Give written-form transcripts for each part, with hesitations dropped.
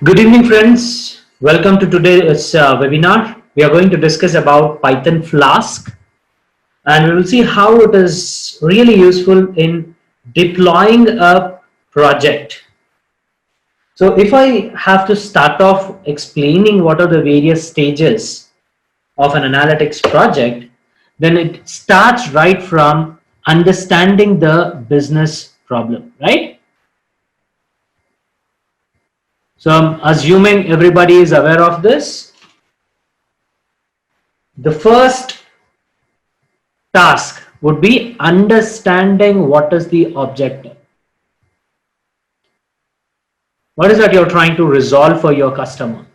Good evening, friends. Welcome to today's webinar. We are going to discuss about Python Flask, and we will see how it is really useful in deploying a project. So if I have to start off explaining what are the various stages of an analytics project, then it starts right from understanding the business problem, right? So I'm assuming everybody is aware of this. The first task would be understanding what is the objective. What is that you're trying to resolve for your customer,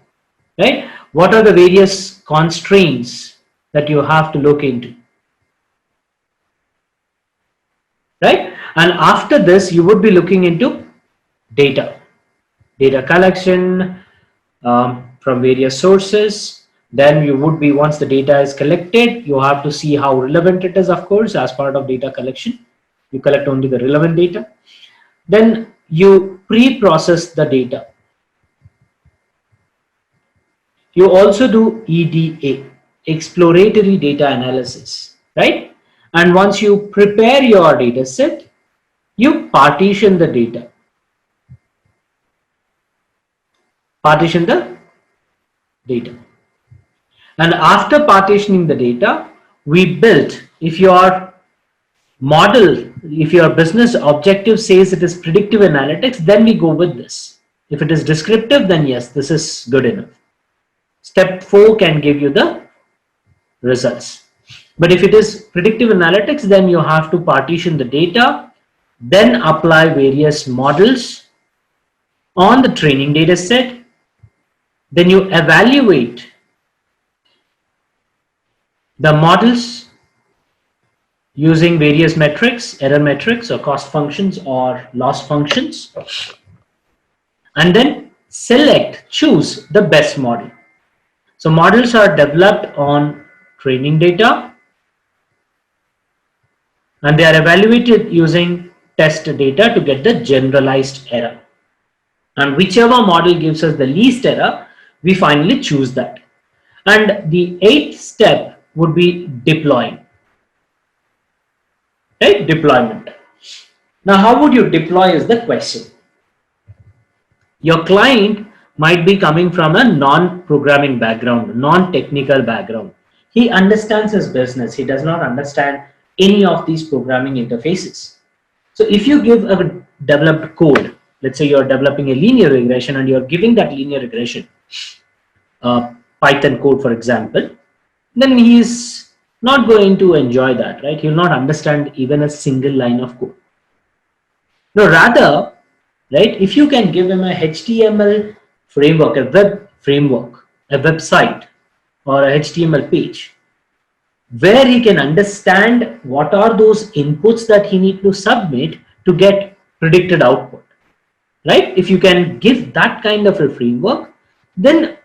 right? What are the various constraints that you have to look into, right? And after this, you would be looking into data collection from various sources. Then you would be, once the data is collected, you have to see how relevant it is, of course, as part of data collection. You collect only the relevant data. Then you pre-process the data. You also do EDA, exploratory data analysis, right? And once you prepare your data set, you partition the data. Partition the data. And after partitioning the data, we built, if your model, if your business objective says it is predictive analytics, then we go with this. If it is descriptive, then yes, this is good enough. Step 4 can give you the results. But if it is predictive analytics, then you have to partition the data, then apply various models on the training data set. Then you evaluate the models using various metrics, error metrics or cost functions or loss functions, and then choose the best model. So models are developed on training data and they are evaluated using test data to get the generalized error. And whichever model gives us the least error, we finally choose that. And the 8th step would be deploying. Right? Deployment. Now, how would you deploy is the question. Your client might be coming from a non-programming background, non-technical background. He understands his business. He does not understand any of these programming interfaces. So if you give a developed code, let's say you're developing a linear regression and you're giving that linear regression Python code, for example, then he is not going to enjoy that, right? He will not understand even a single line of code. No, rather, right, if you can give him a HTML framework, a web framework, a website, or a HTML page, where he can understand what are those inputs that he needs to submit to get predicted output, right? If you can give that kind of a framework, then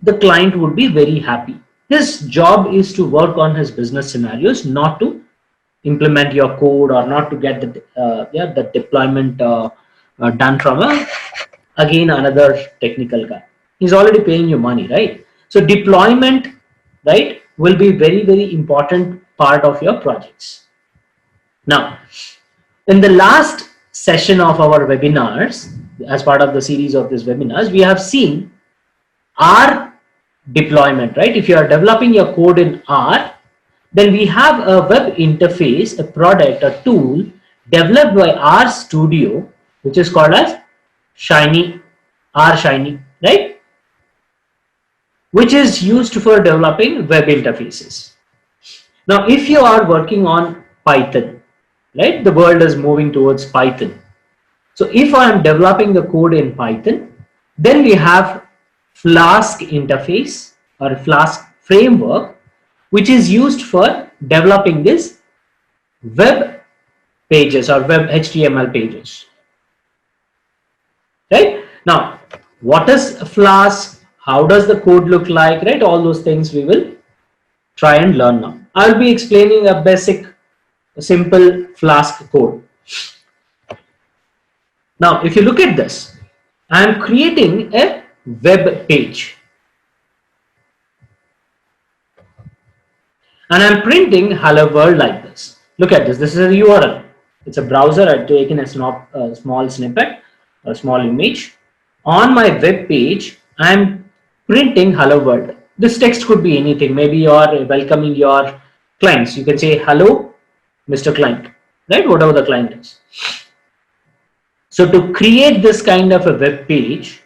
the client would be very happy. His job is to work on his business scenarios, not to implement your code or not to get the deployment done from again another technical guy. He's already paying you money, right? So deployment, right, will be very important part of your projects. Now, in the last session of our webinars, as part of the series of these webinars, we have seen R deployment, right? If you are developing your code in R, then we have a web interface, a product, a tool developed by RStudio, which is called as RShiny, right? Which is used for developing web interfaces. Now, if you are working on Python, right? The world is moving towards Python. So if I am developing the code in Python, then we have Flask interface or Flask framework, which is used for developing this web pages or web HTML pages. Right? Now, what is Flask? How does the code look like? Right? All those things we will try and learn now. I'll be explaining a basic, simple Flask code. Now, if you look at this, I am creating a web page. And I'm printing hello world like this. Look at this. This is a URL. It's a browser. I've taken a small snippet, a small image. On my web page, I'm printing hello world. This text could be anything. Maybe you're welcoming your clients. You can say hello, Mr. Client, right? Whatever the client is. So to create this kind of a web page,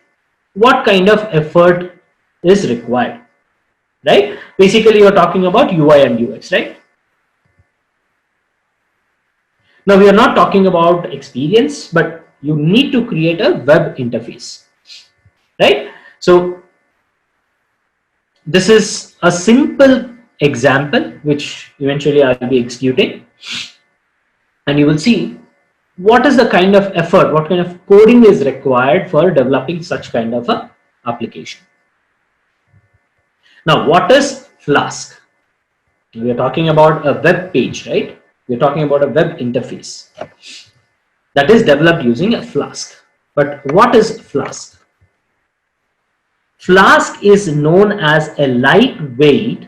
what kind of effort is required, right? Basically, you're talking about UI and UX, right? Now, we are not talking about experience, but you need to create a web interface, right? So this is a simple example, which eventually I'll be executing. And you will see what is the kind of effort, what kind of coding is required for developing such kind of a application. Now, what is Flask? We are talking about a web page, right? We're talking about a web interface that is developed using a Flask. But what is Flask? Flask is known as a lightweight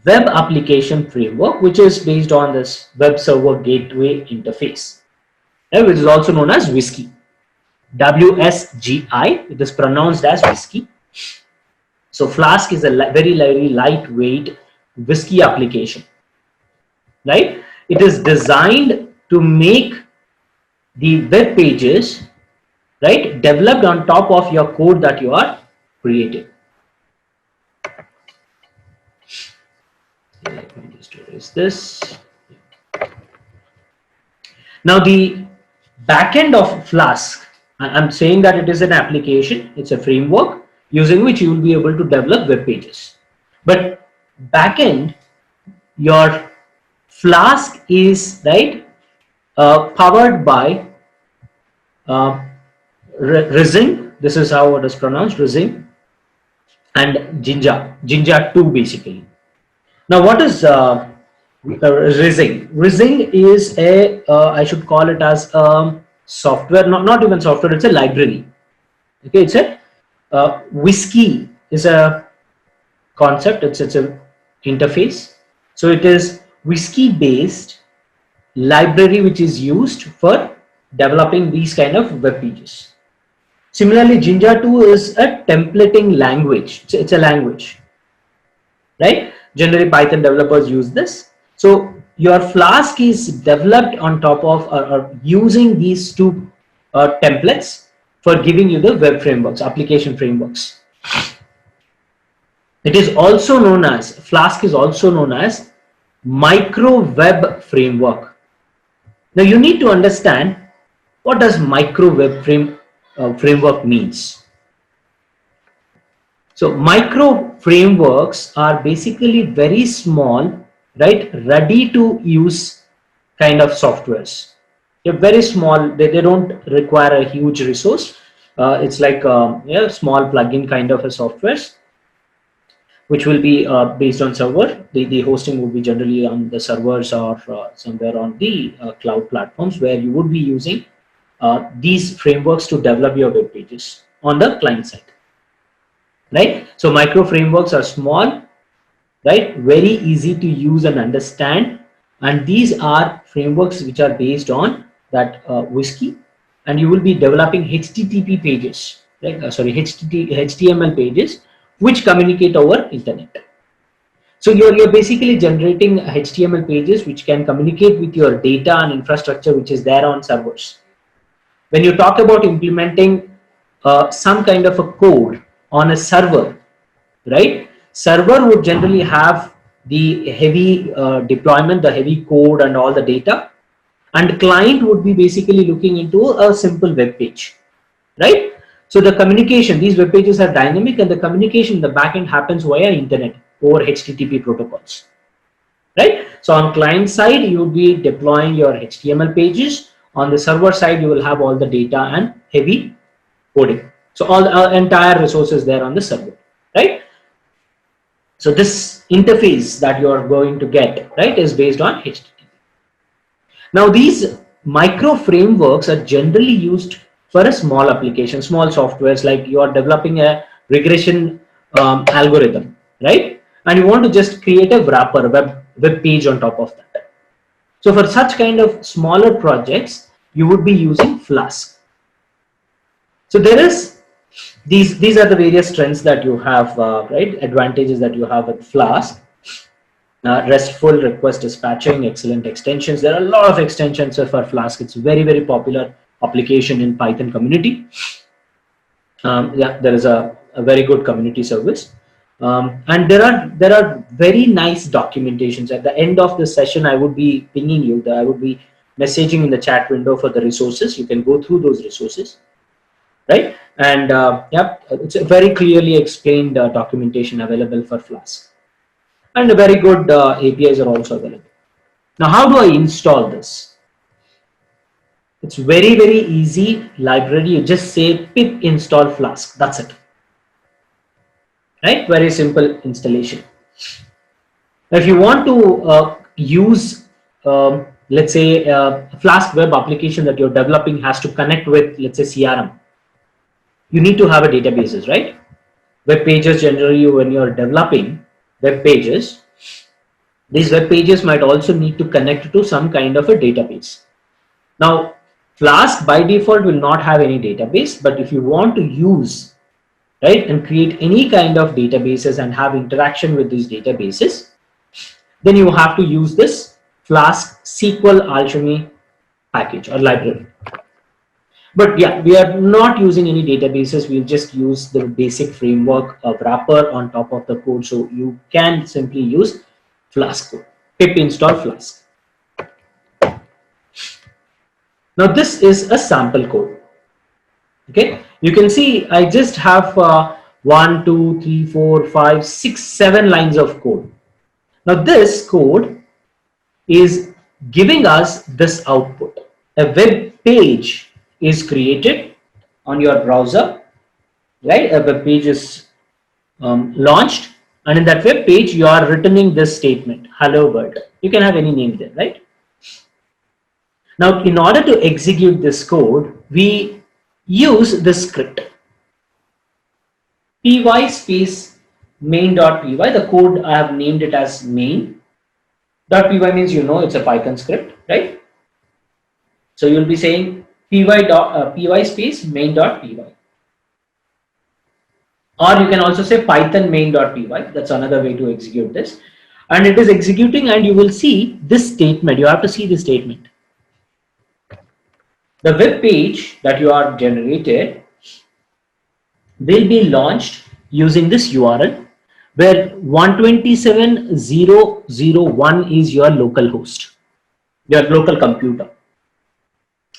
web application framework, which is based on this web server gateway interface, which is also known as WSGI. WSGI, it is pronounced as WSGI. So Flask is a very, very lightweight WSGI application, right? It is designed to make the web pages, right, developed on top of your code that you are creating. Let me just erase this. Now the backend of Flask, I'm saying that it is an application, it's a framework using which you will be able to develop web pages. But backend, your Flask is, right, powered by Rising. This is how it is pronounced, Rising, and Jinja 2 basically. Now, what is Rising? Rising is a, I should call it as a software, not even software, it's a library. Okay, it's a WSGI is a concept, it's a interface. So it is WSGI based library which is used for developing these kind of web pages. Similarly, Jinja 2 is a templating language. It's a language, right? Generally, Python developers use this. So your Flask is developed on top of or using these two templates for giving you the web frameworks, application frameworks. It is also known as, Flask is also known as micro web framework. Now you need to understand what does micro web framework means. So micro frameworks are basically very small, right, ready to use kind of softwares. They're very small, they don't require a huge resource. It's like a small plugin kind of a softwares, which will be based on server. The hosting will be generally on the servers or somewhere on the cloud platforms where you would be using these frameworks to develop your web pages on the client side, right? So micro frameworks are small, right, very easy to use and understand, and these are frameworks which are based on that WSGI, and you will be developing HTTP pages, right? HTML pages which communicate over internet. So you're basically generating HTML pages which can communicate with your data and infrastructure which is there on servers. When you talk about implementing some kind of a code on a server, right? Server would generally have the heavy deployment, the heavy code and all the data, and client would be basically looking into a simple web page, right? So the communication, these web pages are dynamic, and the communication in the backend happens via internet over HTTP protocols, right? So on client side, you will be deploying your HTML pages. On the server side, you will have all the data and heavy coding. So all the entire resources there on the server, right? So this interface that you are going to get, right, is based on HTTP. Now these micro frameworks are generally used for a small application, small softwares, like you are developing a regression algorithm, right? And you want to just create a wrapper, web page on top of that. So for such kind of smaller projects, you would be using Flask. So there is these are the various strengths that you have, right? Advantages that you have with Flask. RESTful request dispatching, excellent extensions. There are a lot of extensions for Flask. It's very popular application in Python community. Yeah, there is a very good community service. And there are very nice documentations. At the end of the session, I would be pinging you. I would be messaging in the chat window for the resources. You can go through those resources, right? And yeah, it's a very clearly explained documentation available for Flask. And very good APIs are also available. Now, how do I install this? It's very easy library. You just say pip install Flask. That's it. Right? Very simple installation. Now, if you want to use, let's say, a Flask web application that you're developing has to connect with, let's say, CRM, you need to have a databases, right? Web pages generally, when you're developing web pages, these web pages might also need to connect to some kind of a database. Now, Flask by default will not have any database, but if you want to use, right, and create any kind of databases and have interaction with these databases, then you have to use this Flask SQL Alchemy package or library. But yeah, we are not using any databases. We'll just use the basic framework of wrapper on top of the code. So you can simply use Flask code, pip install Flask. Now this is a sample code. Okay, you can see I just have 1, 2, 3, 4, 5, 6, 7 lines of code. Now this code is giving us this output. A web page is created on your browser, right? A web page is launched, and in that web page you are returning this statement, hello world. You can have any name there, right? Now in order to execute this code, we use this script py space main.py. The code I have named it as main.py means it's a Python script, right? So you'll be saying py space main.py, or you can also say Python main.py. That's another way to execute this, and it is executing, and you will see this statement. You have to see this statement. The web page that you are generated will be launched using this URL, where 127.0.0.1 is your local host, your local computer,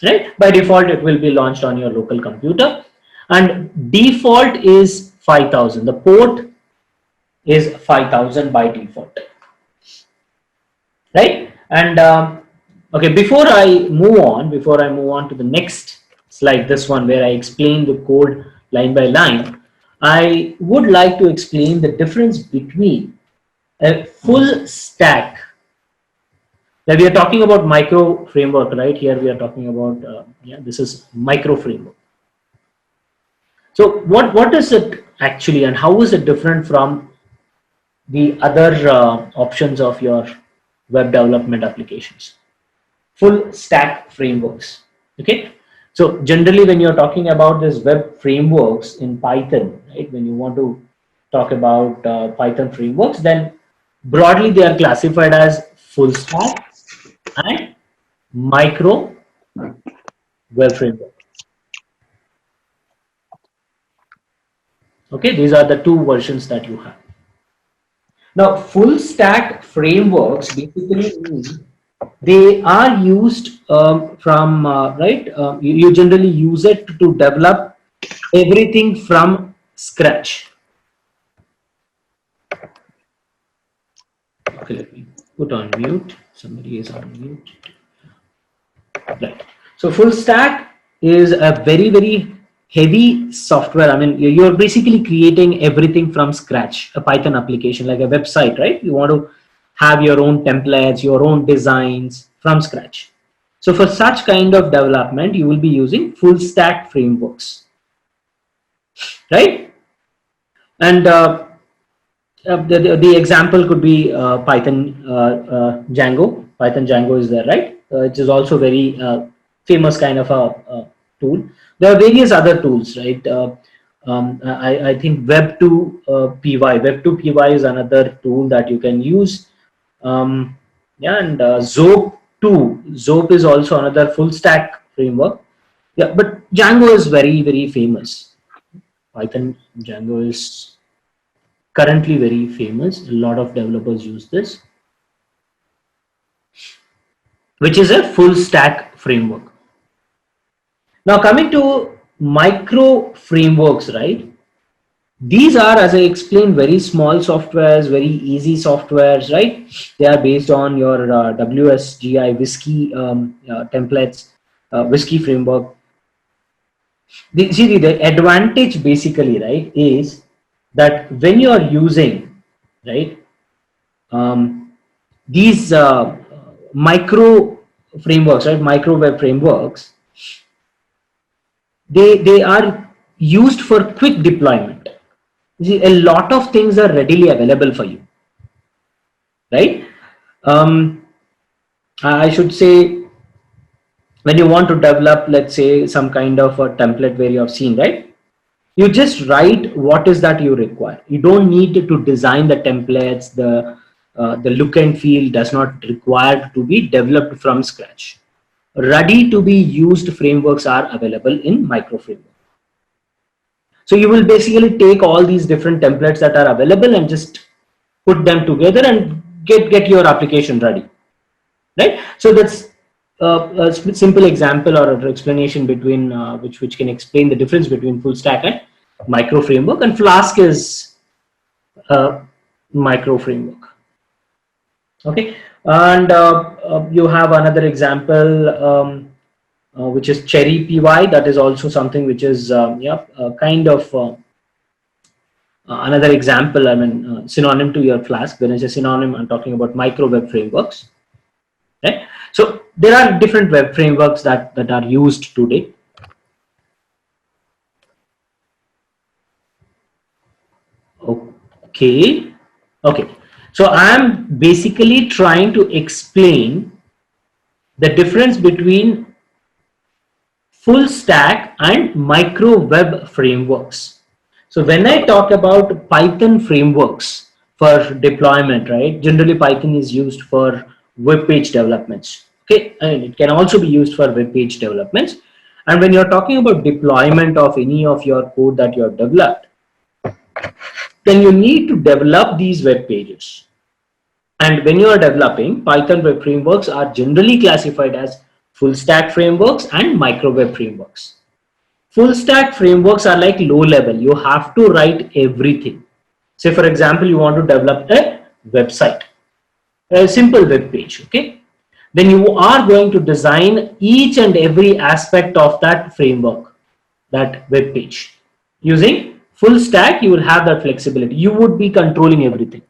right? By default, it will be launched on your local computer, and default is 5000. The port is 5000 by default, right? And okay, before I move on to the next slide, this one where I explain the code line by line, I would like to explain the difference between a full stack. Now we are talking about micro framework, right? Here we are talking about, this is micro framework. So what is it actually, and how is it different from the other options of your web development applications? Full stack frameworks. Okay, so generally when you're talking about this web frameworks in Python, right, when you want to talk about Python frameworks, then broadly they are classified as full stack and micro web framework. Okay, these are the two versions that you have. Now full stack frameworks basically mean they are used from right, you generally use it to develop everything from scratch. Okay, let me put on mute. Somebody is on mute. Right. So full stack is a very heavy software. I mean, you're basically creating everything from scratch. A Python application like a website, right? You want to have your own templates, your own designs from scratch. So for such kind of development, you will be using full stack frameworks, right? And the example could be Python Django. Python Django is there, right? It is also very famous kind of a tool. There are various other tools, right? I think Web2 PY. Web2 PY is another tool that you can use. Yeah, and Zope is also another full stack framework. Yeah, but Django is very famous. Python Django is currently very famous. A lot of developers use this, which is a full stack framework. Now coming to micro frameworks, right? These are, as I explained, very small softwares, very easy softwares, right? They are based on your WSGI Whiskey templates, Whiskey framework. The advantage basically, right, is that when you are using, right, these micro frameworks, right, micro web frameworks, they are used for quick deployment. You see, a lot of things are readily available for you, right? I should say, when you want to develop, let's say, some kind of a template where you have seen, right? You just write what is that you require. You don't need to design the templates. The look and feel does not require to be developed from scratch. Ready to be used frameworks are available in micro framework. So you will basically take all these different templates that are available and just put them together and get your application ready, right? So that's a simple example or an explanation between which can explain the difference between full stack and micro framework. And Flask is a micro framework. Okay, and you have another example, which is Cherry PY. That is also something which is kind of another example. I mean, synonym to your Flask. When I say synonym, I'm talking about micro web frameworks, right? So there are different web frameworks that are used today. Okay. So I am basically trying to explain the difference between full stack and micro web frameworks. So when I talk about Python frameworks for deployment, right? Generally Python is used for web page developments. Okay, and it can also be used for web page developments. And when you're talking about deployment of any of your code that you have developed, then you need to develop these web pages. And when you are developing, Python web frameworks are generally classified as full stack frameworks and micro web frameworks. Full stack frameworks are like low level. You have to write everything. Say, for example, you want to develop a website, a simple web page, okay? Then you are going to design each and every aspect of that framework, that web page. Using full stack, you will have that flexibility. You would be controlling everything,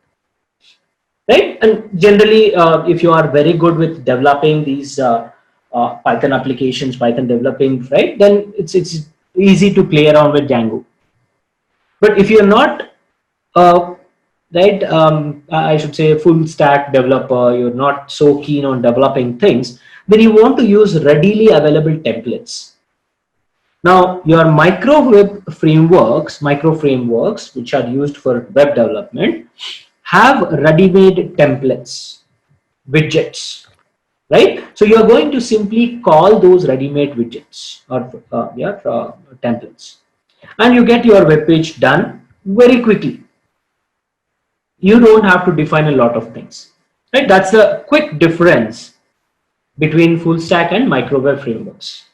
right? And generally, if you are very good with developing these Python applications, Python developing, right, then it's easy to play around with Django. But if you're not right, I should say full stack developer, you're not so keen on developing things, then you want to use readily available templates. Now your micro frameworks which are used for web development have ready-made templates, widgets, right? So you're going to simply call those ready-made widgets or templates, and you get your web page done very quickly. You don't have to define a lot of things, right? That's the quick difference between full stack and micro web frameworks.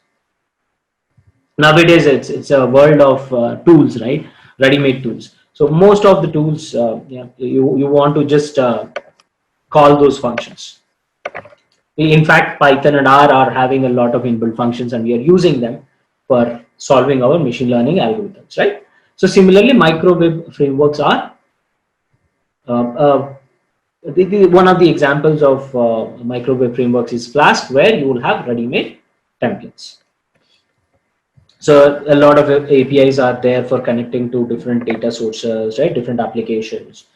Nowadays it's a world of tools, right? Ready-made tools. So most of the tools, you want to just call those functions. In fact, Python and R are having a lot of inbuilt functions, and we are using them for solving our machine learning algorithms, right? So similarly, micro web frameworks are one of the examples of micro web frameworks is Flask, where you will have ready-made templates. So a lot of APIs are there for connecting to different data sources, right? Different applications.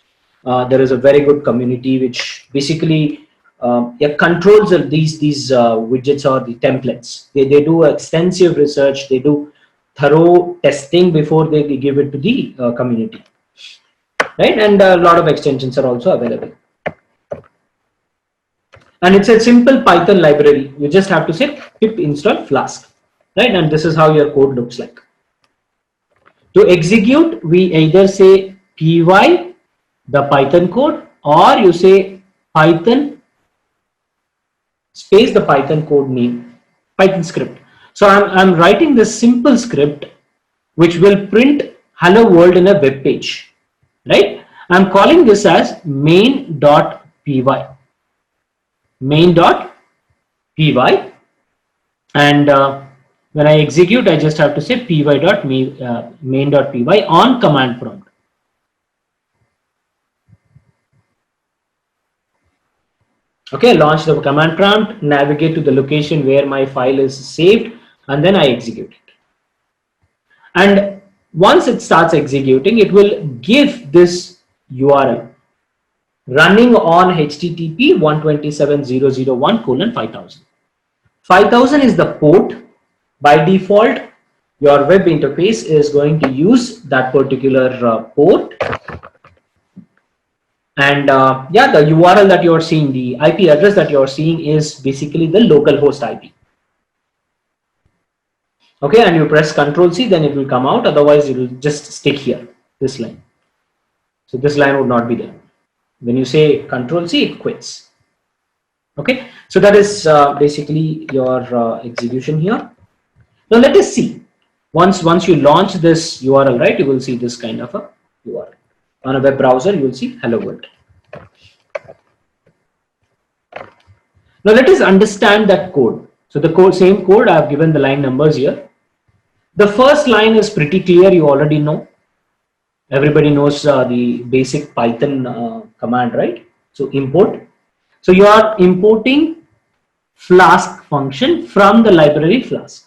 There is a very good community which basically controls these widgets or the templates. They do extensive research. They do thorough testing before they give it to the community, right? And a lot of extensions are also available. And it's a simple Python library. You just have to say pip install Flask, right? And this is how your code looks like. To execute, we either say py, the Python code, or you say Python space the Python code name, Python script. So I'm writing this simple script which will print hello world in a web page, right? I'm calling this as main.py. Main.py, and when I execute, I just have to say py.main.py on command prompt. Okay, launch the command prompt, navigate to the location where my file is saved, and then I execute it. And once it starts executing, it will give this URL running on HTTP 127.0.0.1:5000. 5000 is the port. By default, your web interface is going to use that particular port. And yeah, the URL that you're seeing, the IP address that you're seeing is basically the localhost IP. Okay, and you press Ctrl+C, then it will come out. Otherwise, it will just stick here, this line. So this line would not be there. When you say Ctrl+C, it quits. Okay, so that is basically your execution here. Now let us see. Once you launch this URL, right, you will see this kind of a URL. On a web browser, you will see hello world. Now let us understand that code. So the same code, I have given the line numbers here. The first line is pretty clear, you already know. Everybody knows the basic Python command, right? So import. So you are importing Flask function from the library Flask.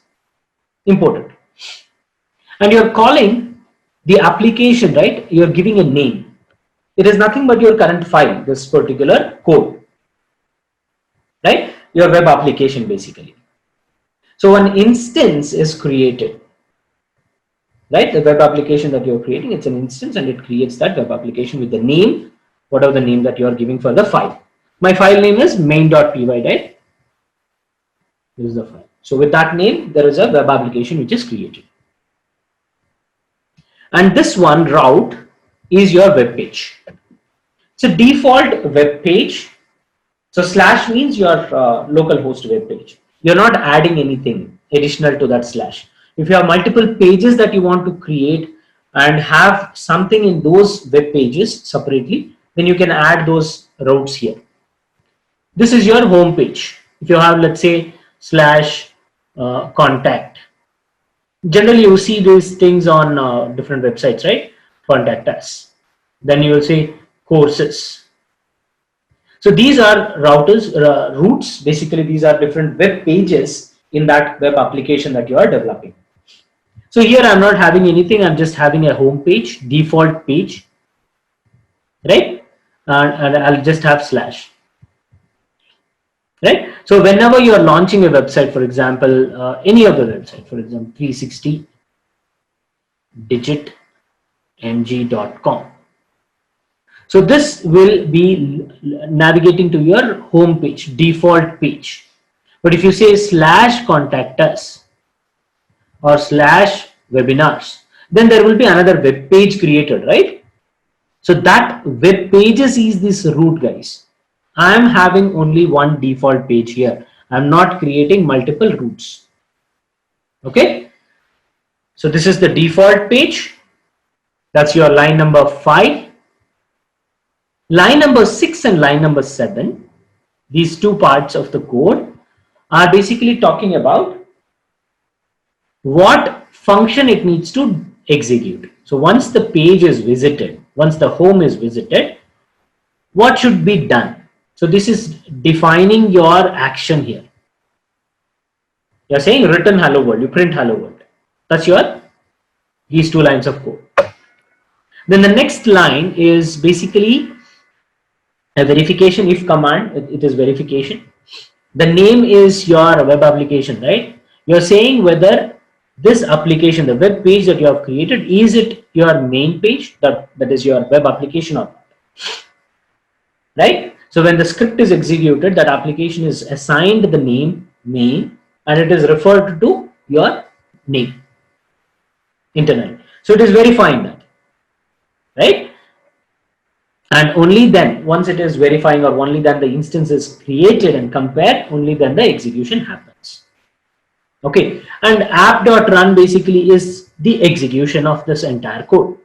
Imported. And you're calling the application, right? You're giving a name. It is nothing but your current file, this particular code, right? Your web application basically. So an instance is created, right? The web application that you're creating, it's an instance and it creates that web application with the name, whatever the name that you're giving for the file. My file name is main.py, right? This is the file. So with that name, there is a web application which is created. And this one route is your web page. It's a default web page. So slash means your localhost web page. You're not adding anything additional to that slash. If you have multiple pages that you want to create and have something in those web pages separately, then you can add those routes here. This is your home page. If you have, let's say, slash contact. Generally, you see these things on different websites, right? Contact us. Then you will say courses. So these are routes. Basically, these are different web pages in that web application that you are developing. So here I'm not having anything. I'm just having a home page, default page, right? And I'll just have slash. Right? So whenever you are launching a website, for example, any other website, for example, 360digitmg.com. So this will be navigating to your home page, default page. But if you say slash contact us or slash webinars, then there will be another web page created, right? So that web pages is this route, guys. I am having only one default page here. I'm not creating multiple routes. Okay. So this is the default page. That's your line number 5. Line number 6 and line number 7, these two parts of the code are basically talking about what function it needs to execute. So once the page is visited, once the home is visited, what should be done. So this is defining your action here. You're saying return hello world, you print hello world. That's your these two lines of code. Then the next line is basically a verification if command. It is verification. The name is your web application, right? You're saying whether this application, the web page that you have created, is it your main page, that is your web application or not, right? So when the script is executed, that application is assigned the name main and it is referred to your name internally. So it is verifying that, right? And only then, once it is verifying, or only then the instance is created and compared, only then the execution happens. Okay, and app.run basically is the execution of this entire code.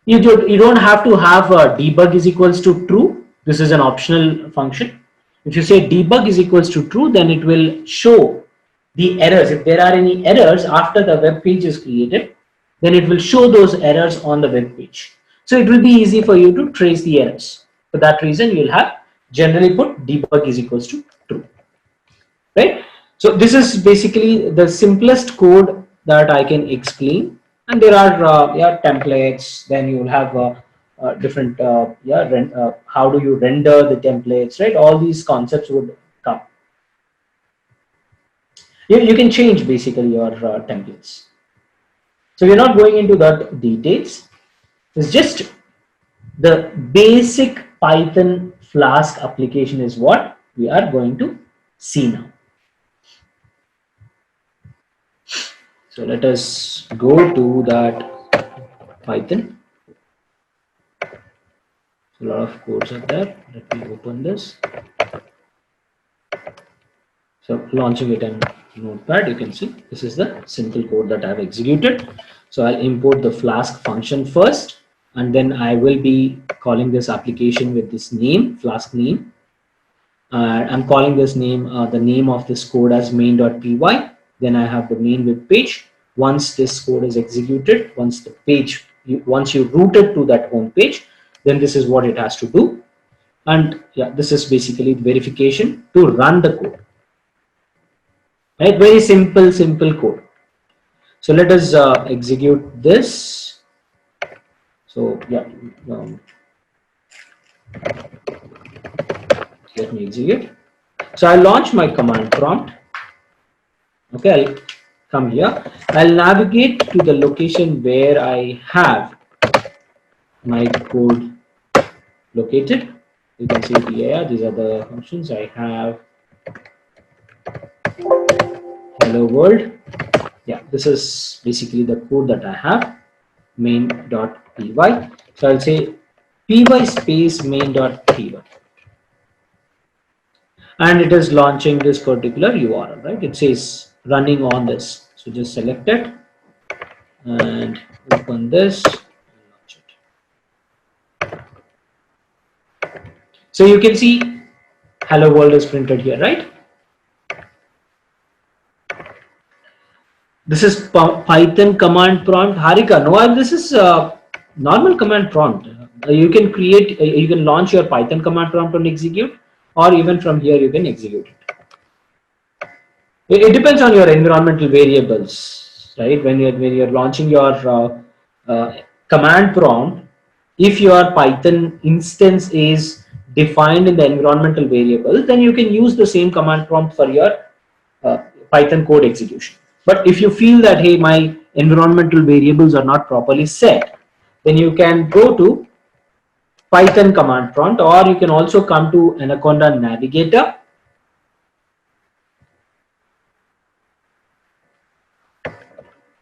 You don't have to have a debug is equals to true. This is an optional function. If you say debug is equals to true, then it will show the errors. If there are any errors after the web page is created, then it will show those errors on the web page. So it will be easy for you to trace the errors. For that reason, you'll have generally put debug is equals to true, right? So this is basically the simplest code that I can explain. And there are templates. Then you will have different how do you render the templates, right? All these concepts would come. You can change basically your templates. So we're not going into that details. It's just the basic Python Flask application is what we are going to see now. So let us go to that Python. A lot of codes are there. Let me open this. So launching it in Notepad, you can see this is the simple code that I have executed. So I'll import the Flask function first, and then I will be calling this application with this name, Flask name. I'm calling this name, the name of this code as main.py. Then I have the main web page. Once this code is executed, once the page, once you route it to that home page, then this is what it has to do. And yeah, this is basically verification to run the code. Right, very simple code. So let us execute this. So yeah, let me execute. So I'll launch my command prompt. Okay, I'll come here. I'll navigate to the location where I have my code located. You can see here, these are the functions I have. Hello world. Yeah, this is basically the code that I have, main.py. So I'll say py space main.py. And it is launching this particular URL, right? It says running on this. So just select it and open this and launch it. So you can see hello world is printed here, right? This is Python command prompt. Harika, no, this is normal command prompt. You can create, you can launch your Python command prompt and execute, or even from here you can execute it. It depends on your environmental variables, right? When you're launching your command prompt, if your Python instance is defined in the environmental variable, then you can use the same command prompt for your Python code execution. But if you feel that, hey, my environmental variables are not properly set, then you can go to Python command prompt, or you can also come to Anaconda Navigator.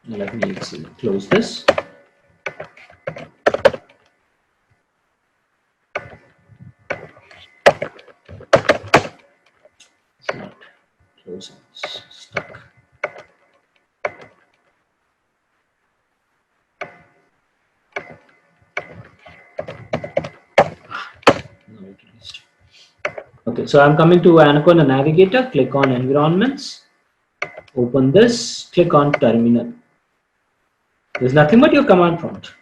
Let me close this. It's not closing, it's stuck. Okay, so I'm coming to Anaconda Navigator, click on environments, open this, click on terminal. There's nothing but your command prompt.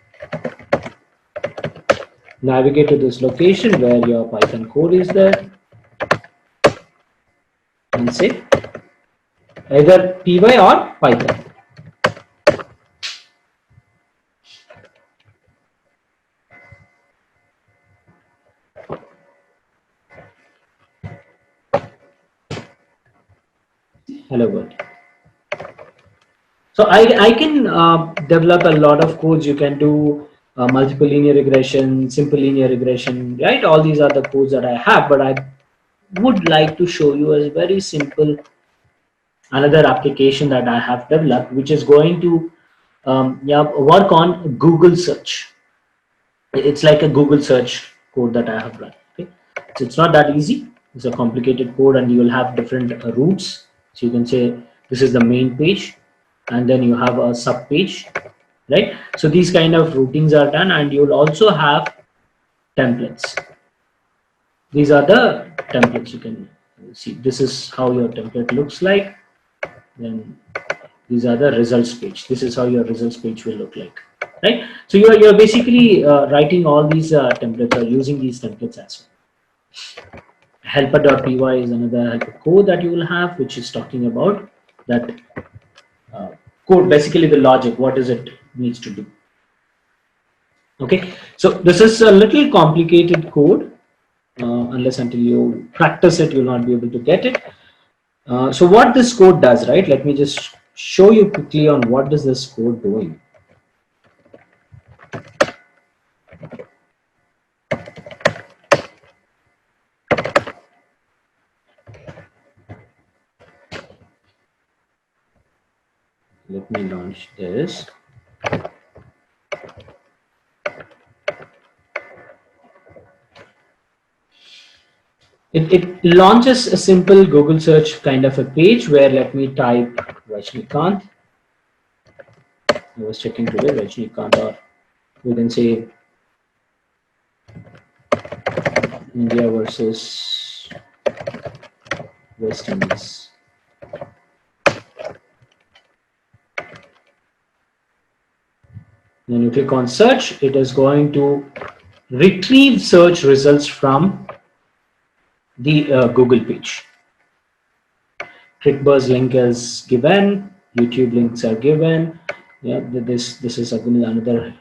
navigate to this location where your Python code is there and say either py or Python. Hello world. So I can develop a lot of codes. You can do multiple linear regression, simple linear regression, right? All these are the codes that I have, but I would like to show you a very simple another application that I have developed, which is going to work on Google search. It's like a Google search code that I have run. Okay, so it's not that easy. It's a complicated code, and you will have different routes. So you can say this is the main page, and then you have a sub page, right? So these kind of routings are done, and you will also have templates. These are the templates. You can see this is how your template looks like. Then these are the results page. This is how your results page will look like, right? So you're basically writing all these templates or using these templates as well. Helper.py is another helper code that you will have, which is talking about that code, basically the logic, what is it needs to do. Okay, so this is a little complicated code. Unless until you practice it, you'll not be able to get it. So what this code does, right? Let me just show you quickly on what is this code doing. Let me launch this. It launches a simple Google search kind of a page where let me type Rajnikant. I was checking today Rajnikant, or we can say India versus West Indies. When you click on search, it is going to retrieve search results from the Google page. ClickBuzz link is given, YouTube links are given. Yeah, this is another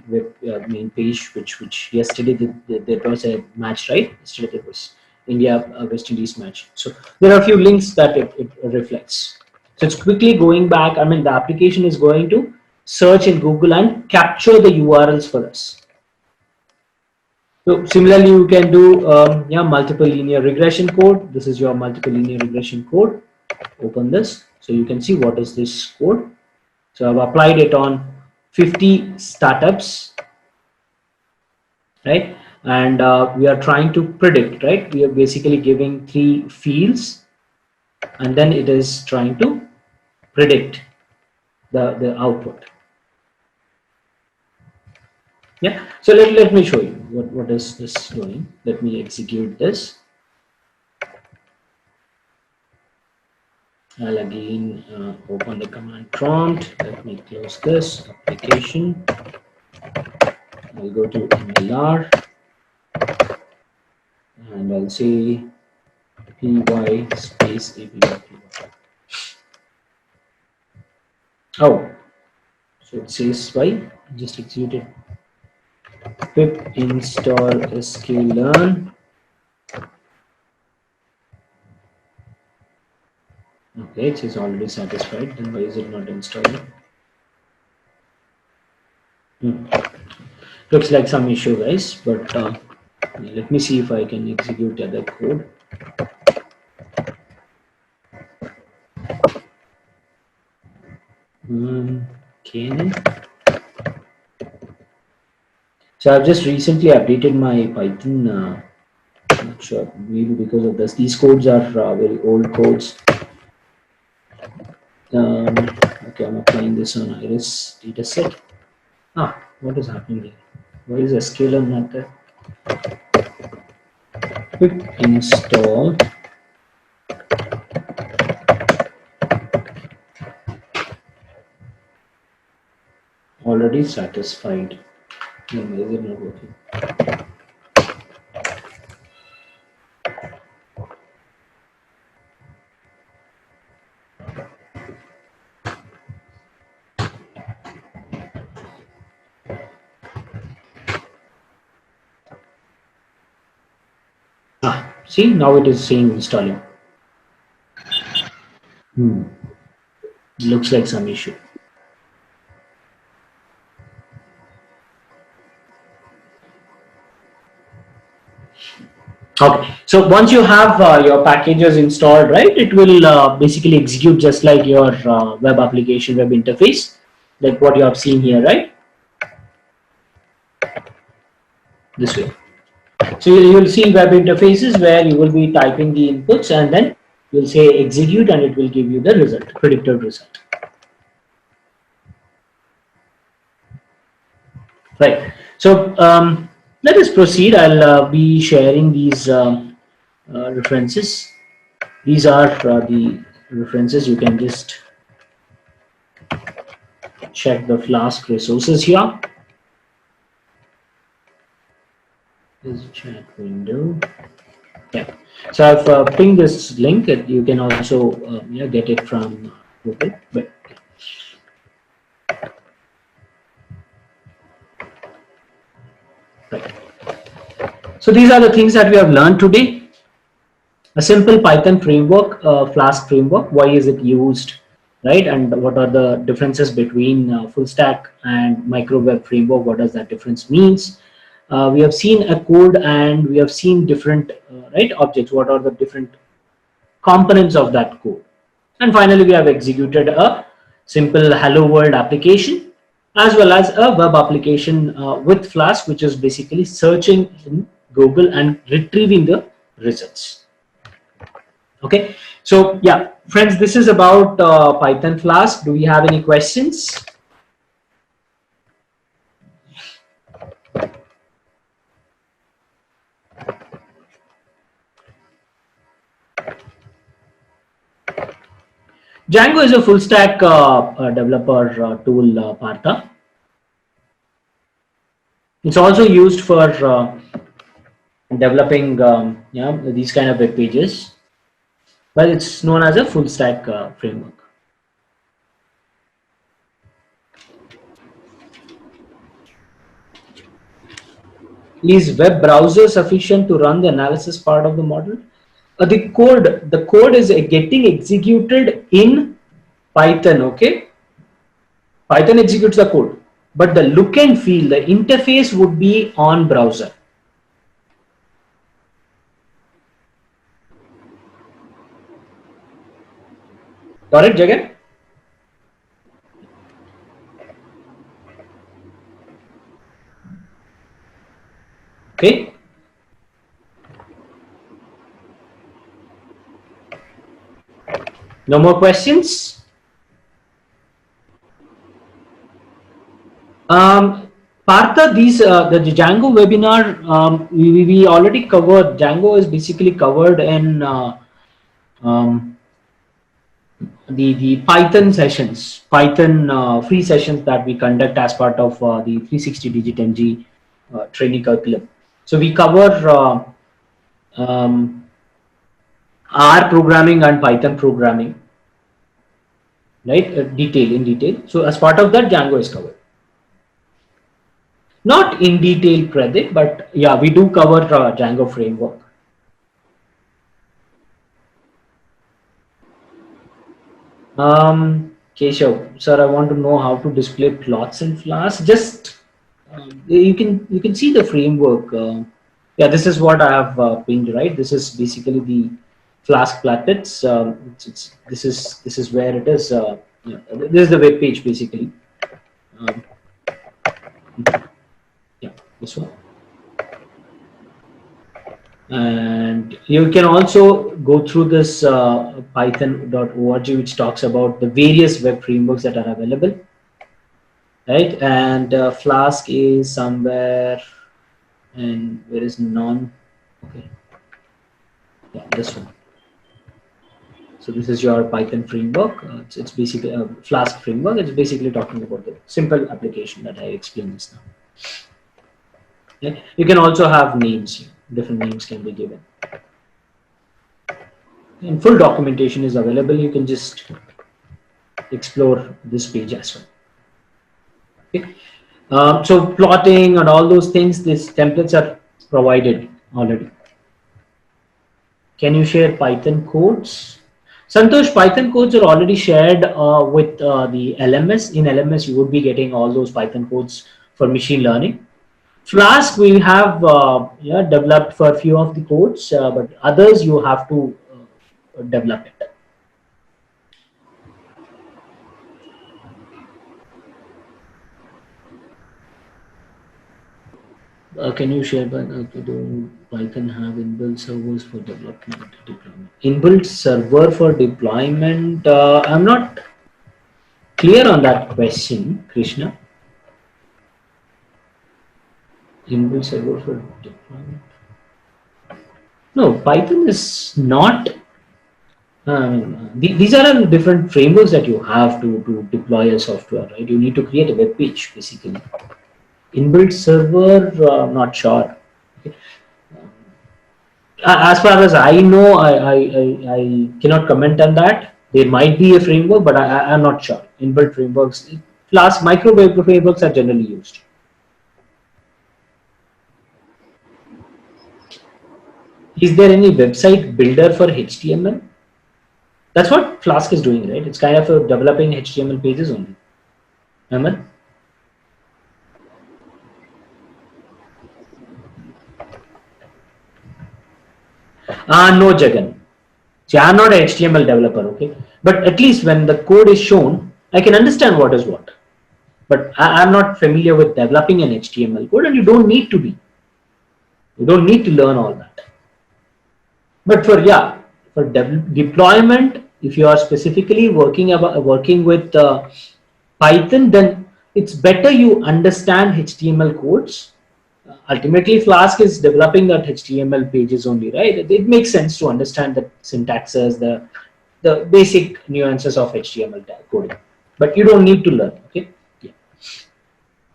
web main page which yesterday there was a match, right? Yesterday there was India West Indies match. So there are a few links that it reflects. So it's quickly going back. I mean, the application is going to search in Google and capture the URLs for us. So similarly, you can do multiple linear regression code. This is your multiple linear regression code. Open this, so you can see what is this code. So I've applied it on 50 startups, right? And we are trying to predict, right? We are basically giving 3 fields, and then it is trying to predict the output. Yeah, so let me show you what is this doing. Let me execute this. I'll again open the command prompt. Let me close this application. I'll go to MLR and I'll say py space app.py. Oh, so it says why? Just execute it. Pip install sklearn. Okay, it is already satisfied. Then why is it not installing? Looks like some issue, guys. But let me see if I can execute the other code. Okay. So I've just recently updated my Python. Not sure, maybe because of this. These codes are very old codes. Okay, I'm applying this on Iris dataset. What is happening here? Why is sklearn not there? Quick install. Already satisfied. No, is it not working? See, now it is saying installing. Looks like some issue. Okay, so once you have your packages installed, right, it will basically execute just like your web application, web interface, like what you have seen here, right? This way. So you will see web interfaces where you will be typing the inputs and then you'll say execute and it will give you the result, predicted result. Right. So let us proceed. I'll be sharing these references. These are the references. You can just check the Flask resources here. This is chat window. Yeah. So I've pinged this link. You can also get it from Google. But right. So these are the things that we have learned today. A simple Python framework, Flask framework. Why is it used, right? And what are the differences between full stack and micro web framework? What does that difference means? We have seen a code and we have seen different right objects. What are the different components of that code? And finally, we have executed a simple hello world application as well as a web application with Flask, which is basically searching in Google and retrieving the results. Okay, so yeah, friends, this is about Python Flask. Do we have any questions? Django is a full stack developer tool, Partha. It's also used for developing these kind of web pages, but it's known as a full stack framework. Is web browser sufficient to run the analysis part of the model? The code is getting executed in Python. Okay, Python executes the code, but the look and feel, the interface would be on browser. Got it, Jagan? Okay. No more questions? Partha, the Django webinar, we already covered. Django is basically covered in the Python sessions, Python free sessions that we conduct as part of the 360 Digit MG training curriculum. So we cover R programming and Python programming, right? In detail. So as part of that, Django is covered. Not in detail, Pradeep, but yeah, we do cover Django framework. Keshav, sir, I want to know how to display plots in Flask. Just you can see the framework. Yeah, this is what I have pinged, right? This is basically the Flask plotlet. This is where it is. Yeah, this is the web page basically. Yeah, this one. And you can also go through this python.org, which talks about the various web frameworks that are available, right? And Flask is somewhere, and where is none? Okay, yeah, this one. So this is your Python framework. It's basically a Flask framework. It's basically talking about the simple application that I explained just now. Okay. You can also have names here. Different names can be given. And full documentation is available. You can just explore this page as well. Okay. So plotting and all those things, these templates are provided already. Can you share Python codes? Santosh, Python codes are already shared with the LMS. In LMS, you would be getting all those Python codes for machine learning. Flask, we have yeah, developed for a few of the codes, but others you have to develop it. Can you share do Python have inbuilt servers for development deployment? Inbuilt server for deployment? I'm not clear on that question, Krishna. Inbuilt server for deployment. No, Python is not. These are different frameworks that you have to deploy a software, right? You need to create a web page basically. Inbuilt server, not sure. Okay. As far as I know, I cannot comment on that. There might be a framework, but I'm not sure. Inbuilt frameworks, Flask microwave frameworks are generally used. Is there any website builder for HTML? That's what Flask is doing, right? It's kind of developing HTML pages only. Aman? No, Jagan. See, I'm not an HTML developer, okay? But at least when the code is shown, I can understand what is what. But I'm not familiar with developing an HTML code, and you don't need to be. You don't need to learn all that. But for yeah, for deployment, if you are specifically working with Python, then it's better you understand HTML codes. Ultimately, Flask is developing that HTML pages only, right? It makes sense to understand the syntaxes, the basic nuances of HTML coding, but you don't need to learn. Okay. Yeah.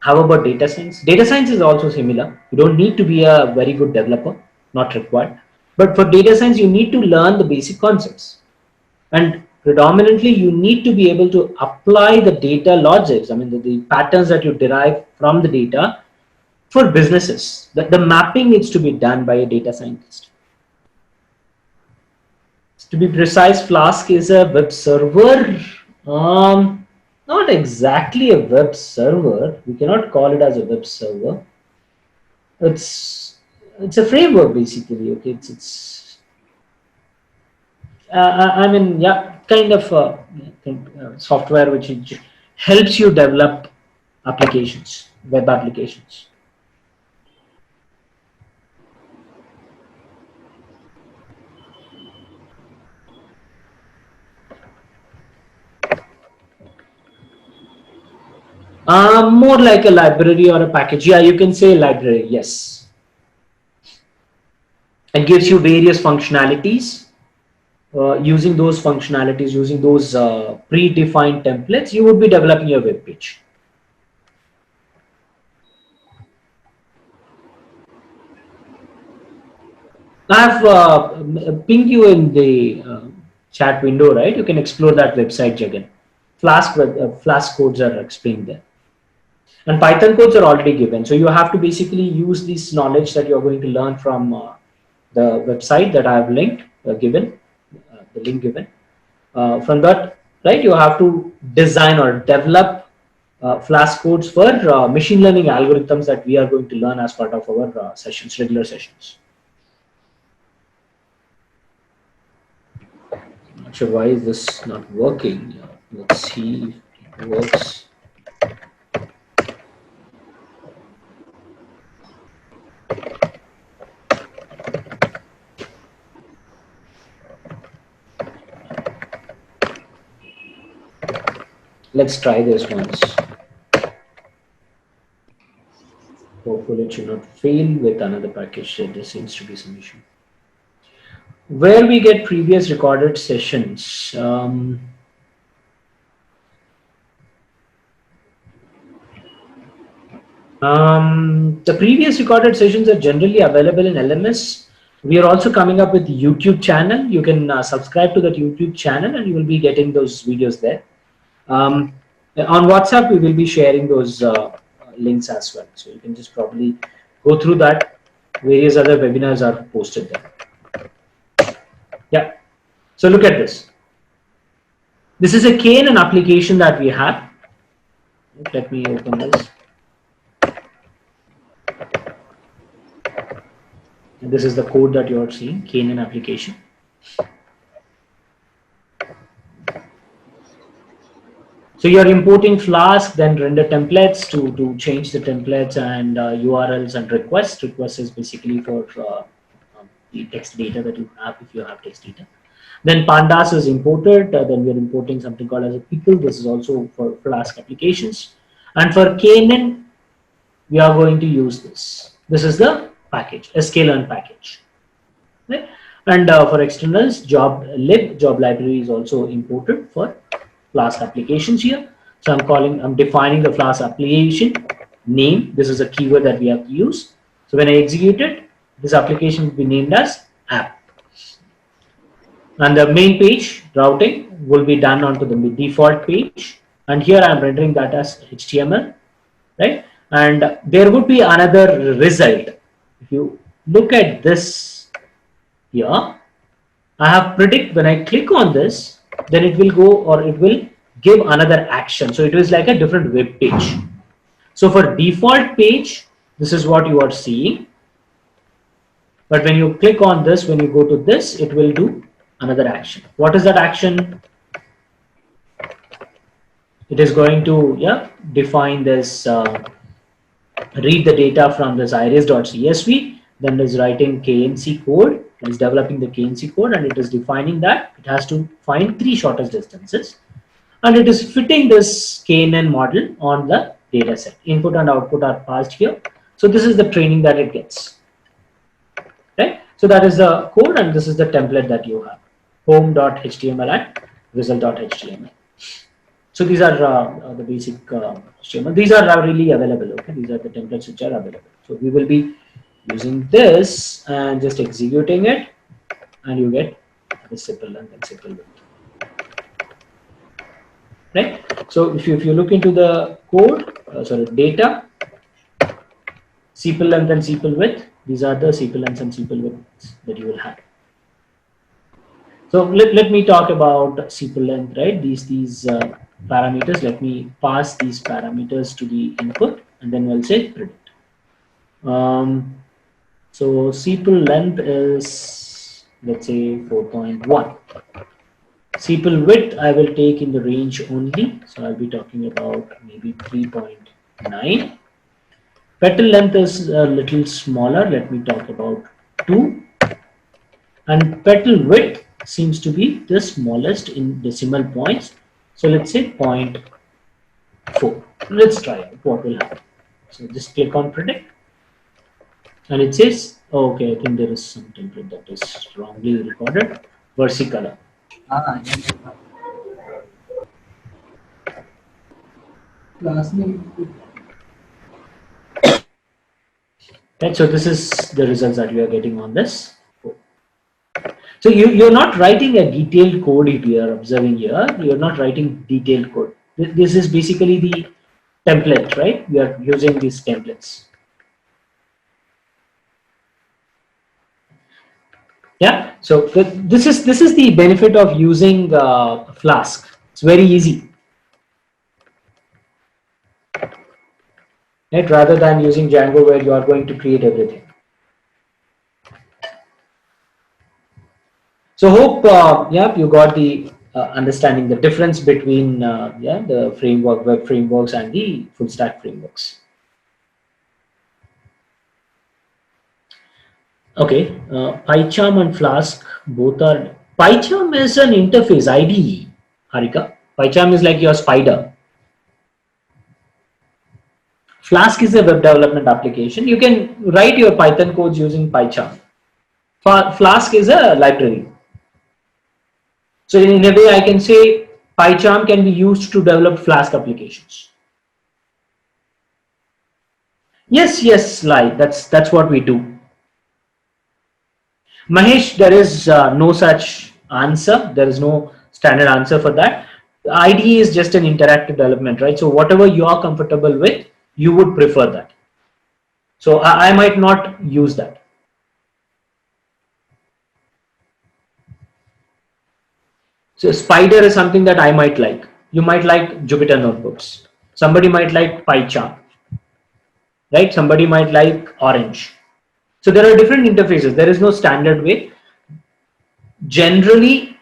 How about data science? Data science is also similar. You don't need to be a very good developer, not required. But for data science, you need to learn the basic concepts. And predominantly, you need to be able to apply the data logics, I mean, the patterns that you derive from the data for businesses. The mapping needs to be done by a data scientist. To be precise, Flask is a web server. Not exactly a web server. We cannot call it as a web server. It's a framework basically. Okay, it's I mean, yeah, kind of software which helps you develop applications, web applications. More like a library or a package. Yeah, you can say library. Yes, it gives you various functionalities. Using those functionalities, using those predefined templates, you would be developing your web page. I have pinged you in the chat window, right? You can explore that website again. Flask codes are explained there. And Python codes are already given. So you have to basically use this knowledge that you're going to learn from the website that I have linked, the link given. From that, right, you have to design or develop Flask codes for machine learning algorithms that we are going to learn as part of our sessions, regular sessions. Not sure why is this not working. Let's see if it works. Let's try this once. Hopefully it should not fail with another package. There seems to be some issue. Where we get previous recorded sessions. The previous recorded sessions are generally available in LMS. We are also coming up with YouTube channel. You can subscribe to that YouTube channel and you will be getting those videos there. On WhatsApp, we will be sharing those links as well. So you can just probably go through that. Various other webinars are posted there. Yeah. So look at this. This is a KNN application that we have. Let me open this. And this is the code that you are seeing, KNN application. So you're importing Flask, then render templates to change the templates and URLs and requests. Request is basically for the text data that you have if you have text data. Then Pandas is imported. Then we're importing something called as a pickle. This is also for Flask applications. And for KNN, we are going to use this. This is the package, a sklearn package. Right? And for externals, job library is also imported for Flask applications here. So I'm defining the Flask application name. This is a keyword that we have to use. So when I execute it, this application will be named as app. And the main page routing will be done onto the default page. And here I'm rendering that as HTML, right? And there would be another result. If you look at this here, I have predict. When I click on this, then it will go or it will give another action. So it is like a different web page. So for default page, this is what you are seeing. But when you click on this, when you go to this, it will do another action. What is that action? It is going to define this, read the data from this iris.csv, then is writing KNC code. It is developing the KNC code and it is defining that it has to find 3 shortest distances. And it is fitting this KNN model on the data set. Input and output are passed here. So this is the training that it gets. Right? So that is the code and this is the template that you have. Home.html and result.html. So these are the basic HTML. These are really available. Okay, these are the templates which are available. So we will be using this and just executing it, and you get the simple length and simple width. Right. So if you look into the code, data, sepal length and sepal width. These are the sepal lengths and sepal widths that you will have. So let me talk about sepal length, right? These parameters. Let me pass these parameters to the input, and then we'll say predict. So sepal length is, let's say, 4.1. Sepal width I will take in the range only, so I'll be talking about maybe 3.9. Petal length is a little smaller. Let me talk about 2. And petal width seems to be the smallest in decimal points. So let's say 0.4. Let's try out what will happen. So just click on predict. And it says, oh, okay, I think there is some template that is wrongly recorded. Versicolor. Right, so this is the results that we are getting on this. So you're not writing a detailed code if you are observing here. You're not writing detailed code. This is basically the template, right? We are using these templates. Yeah. So this is the benefit of using Flask. It's very easy. Right? Rather than using Django where you are going to create everything. So hope you got the understanding the difference between the framework, web frameworks and the full stack frameworks. Okay, PyCharm and Flask both are. PyCharm is an interface IDE. Harika, PyCharm is like your spider. Flask is a web development application. You can write your Python codes using PyCharm. Flask is a library. So in a way, I can say PyCharm can be used to develop Flask applications. Yes, Lai. That's what we do. Mahesh, there is no such answer. There is no standard answer for that. The IDE is just an interactive development, right? So whatever you are comfortable with, you would prefer that. So I might not use that. So Spider is something that I might like. You might like Jupyter Notebooks. Somebody might like PyCharm, right? Somebody might like Orange. So there are different interfaces. There is no standard way. Generally,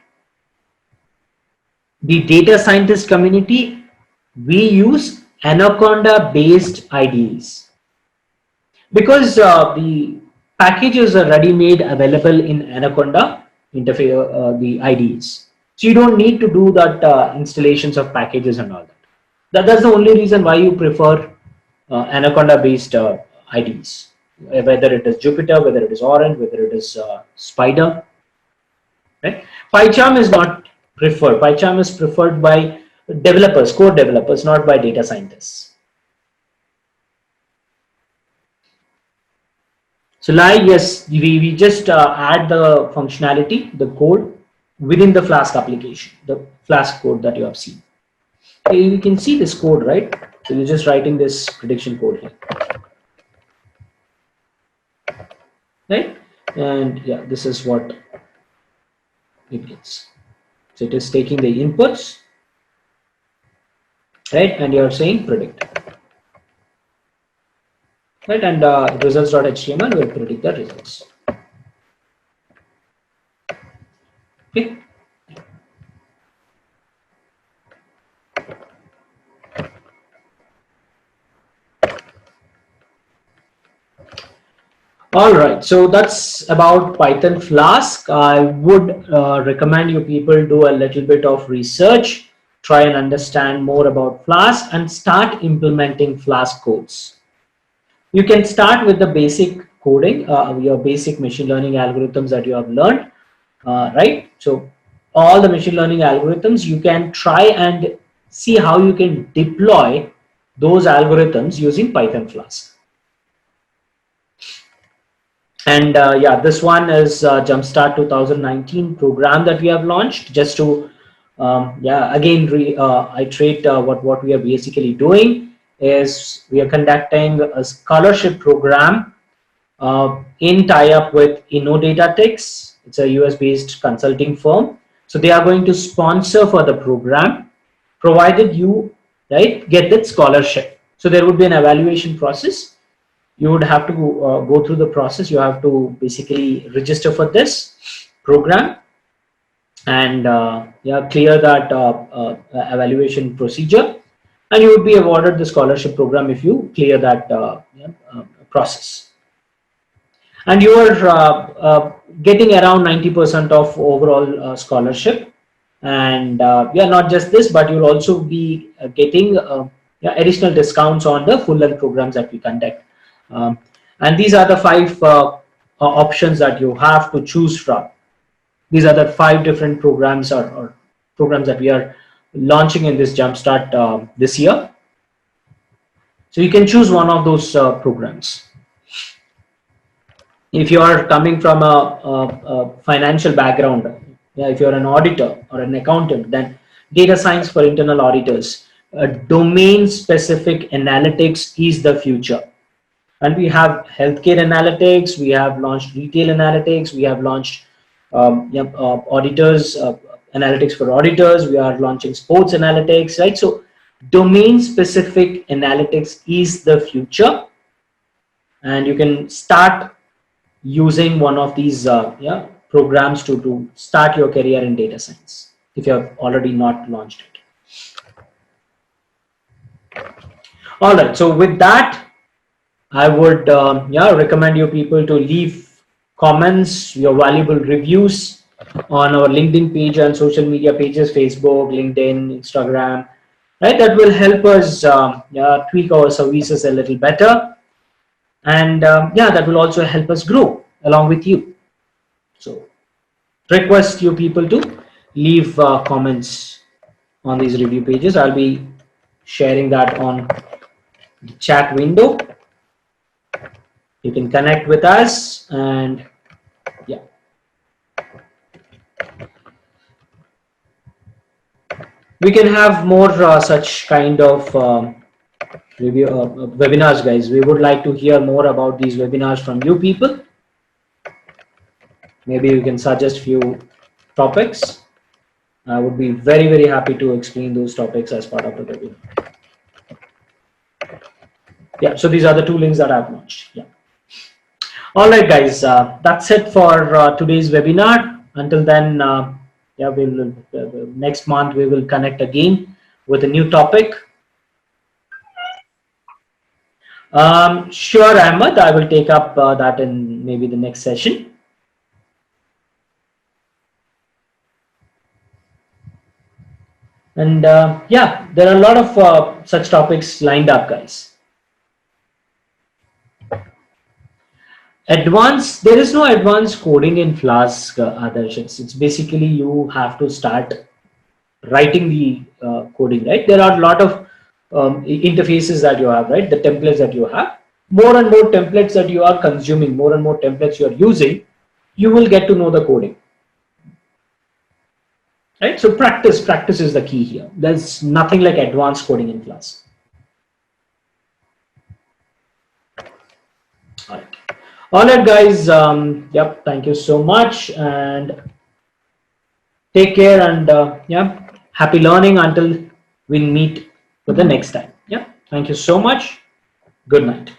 the data scientist community, we use Anaconda based IDEs because the packages are ready made available in Anaconda interface, the IDEs. So you don't need to do that installations of packages and all that. That's the only reason why you prefer Anaconda based IDEs, whether it is Jupyter, whether it is Orange, whether it is Spider. Right? PyCharm is not preferred. PyCharm is preferred by developers, core developers, not by data scientists. So like, yes, we just add the functionality, the code within the Flask application, the Flask code that you have seen. You can see this code, right? So you're just writing this prediction code here. Right? And yeah, this is what it gets. So it is taking the inputs, right? And you're saying predict. Right, and results.html will predict the results. Okay. All right, so that's about Python Flask. I would recommend you people do a little bit of research, try and understand more about Flask and start implementing Flask codes. You can start with the basic coding, your basic machine learning algorithms that you have learned, right? So all the machine learning algorithms, you can try and see how you can deploy those algorithms using Python Flask. And yeah, this one is Jumpstart 2019 program that we have launched just to, yeah, again, iterate what we are basically doing is we are conducting a scholarship program in tie-up with InnoDataTix. It's a US-based consulting firm. So they are going to sponsor for the program, provided you, right, get that scholarship. So there would be an evaluation process. You would have to go through the process. You have to basically register for this program and yeah, clear that evaluation procedure, and you would be awarded the scholarship program if you clear that process. And you are getting around 90% of overall scholarship. And yeah, not just this, but you'll also be getting yeah, additional discounts on the full length programs that we conduct. And these are the 5 options that you have to choose from. These are the 5 different programs or programs that we are launching in this Jumpstart this year. So you can choose one of those programs. If you are coming from a financial background, yeah, if you're an auditor or an accountant, then data science for internal auditors, domain specific analytics is the future. And we have healthcare analytics, we have launched retail analytics, we have launched auditors, analytics for auditors, we are launching sports analytics, right? So domain specific analytics is the future, and you can start using one of these yeah, programs to start your career in data science if you have already not launched it. All right, so with that, I would yeah, recommend you people to leave comments, your valuable reviews on our LinkedIn page and social media pages, Facebook, LinkedIn, Instagram, right? That will help us yeah, tweak our services a little better. And yeah, that will also help us grow along with you. So request you people to leave comments on these review pages. I'll be sharing that on the chat window. You can connect with us, and yeah, we can have more such kind of review webinars, guys. We would like to hear more about these webinars from you people. Maybe you can suggest few topics, I would be very, very happy to explain those topics as part of the webinar. Yeah, so these are the 2 links that I've launched. Yeah. All right, guys, that's it for today's webinar. Until then, yeah, we'll next month we will connect again with a new topic. Sure, Ahmed, I will take up that in maybe the next session. And yeah, there are a lot of such topics lined up, guys. Advanced, there is no advanced coding in Flask, Adarsh. It's basically you have to start writing the coding, right? There are a lot of interfaces that you have, right? The templates that you have. More and more templates that you are consuming, more and more templates you are using, you will get to know the coding. Right? So practice is the key here. There's nothing like advanced coding in Flask. All right. All right, guys. Yep. Thank you so much, and take care. And yeah, happy learning until we meet for the next time. Yeah. Thank you so much. Good night.